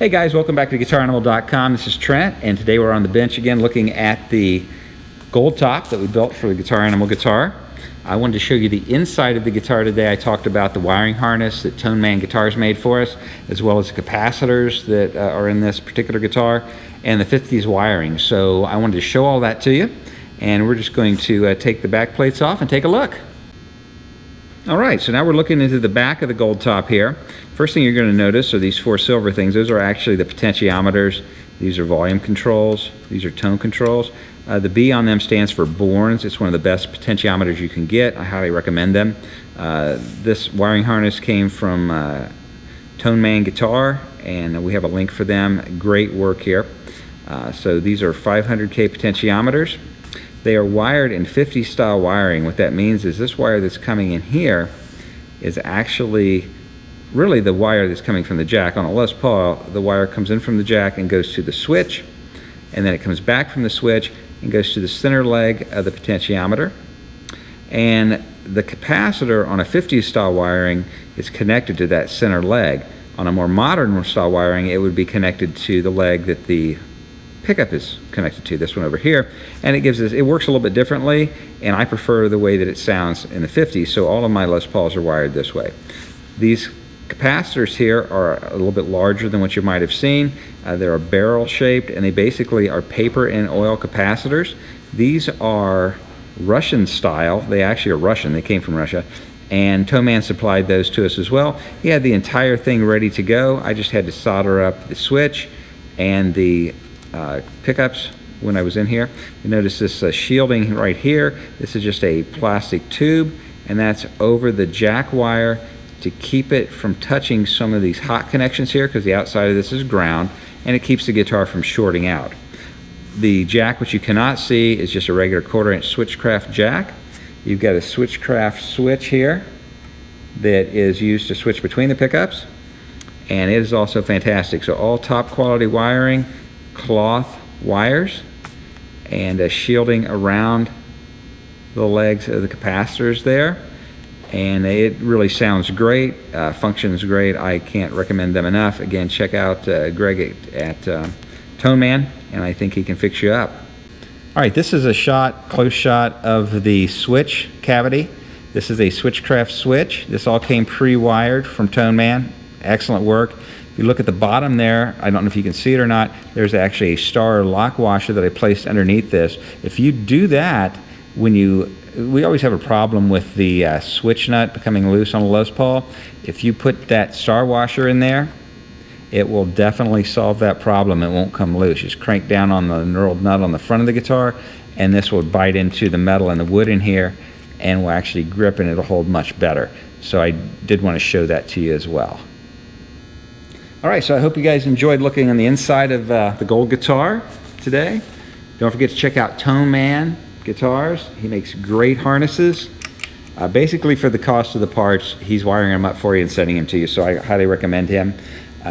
Hey guys, welcome back to GuitarAnimal.com. This is Trent, and today we're on the bench again looking at the gold top that we built for the Guitar Animal guitar. I wanted to show you the inside of the guitar today. I talked about the wiring harness that Tone Man Guitars made for us, as well as the capacitors that are in this particular guitar, and the 50s wiring. So I wanted to show all that to you, and we're just going to take the back plates off and take a look. Alright, so now we're looking into the back of the gold top here. First thing you're going to notice are these four silver things. Those are actually the potentiometers. These are volume controls. These are tone controls. The B on them stands for Bournes. It's one of the best potentiometers you can get. I highly recommend them. This wiring harness came from Tone Man Guitar, and we have a link for them. Great work here. So these are 500K potentiometers. They are wired in 50 style wiring. What that means is this wire that's coming in here is actually really the wire that's coming from the jack. On a Les Paul, the wire comes in from the jack and goes to the switch, and then it comes back from the switch and goes to the center leg of the potentiometer. And the capacitor on a 50 style wiring is connected to that center leg. On a more modern style wiring, it would be connected to the leg that the pickup is connected to, this one over here, and it works a little bit differently, and I prefer the way that it sounds in the 50s, so all of my Les Pauls are wired this way. These capacitors here are a little bit larger than what you might have seen. They're barrel shaped, and they basically are paper and oil capacitors. These are Russian style. They actually are Russian. They came from Russia, and Tone Man supplied those to us as well. He had the entire thing ready to go. I just had to solder up the switch and the pickups when I was in here. You notice this shielding right here. This is just a plastic tube, and that's over the jack wire to keep it from touching some of these hot connections here, because the outside of this is ground, and it keeps the guitar from shorting out. The jack, which you cannot see, is just a regular 1/4" Switchcraft jack. You've got a Switchcraft switch here that is used to switch between the pickups, and it is also fantastic. So all top quality wiring, cloth wires, and a shielding around the legs of the capacitors there, and it really sounds great, functions great. I can't recommend them enough. Again, check out Greg at Tone Man, and I think he can fix you up. Alright, this is a close shot of the switch cavity. This is a Switchcraft switch. This all came pre-wired from Tone Man. Excellent work. If you look at the bottom there, I don't know if you can see it or not, there's actually a star lock washer that I placed underneath this. If you do that, we always have a problem with the switch nut becoming loose on a Les Paul. If you put that star washer in there, it will definitely solve that problem. It won't come loose. Just crank down on the knurled nut on the front of the guitar, and this will bite into the metal and the wood in here and will actually grip, and it'll hold much better. So I did want to show that to you as well. Alright, so I hope you guys enjoyed looking on the inside of the gold guitar today. Don't forget to check out Tone Man Guitars. He makes great harnesses. Basically, for the cost of the parts, he's wiring them up for you and sending them to you, so I highly recommend him.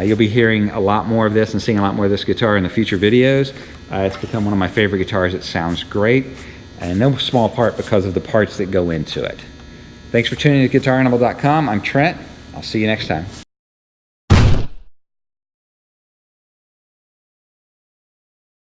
You'll be hearing a lot more of this and seeing a lot more of this guitar in the future videos. It's become one of my favorite guitars. It sounds great, and no small part because of the parts that go into it. Thanks for tuning in to GuitarAnimal.com. I'm Trent. I'll see you next time.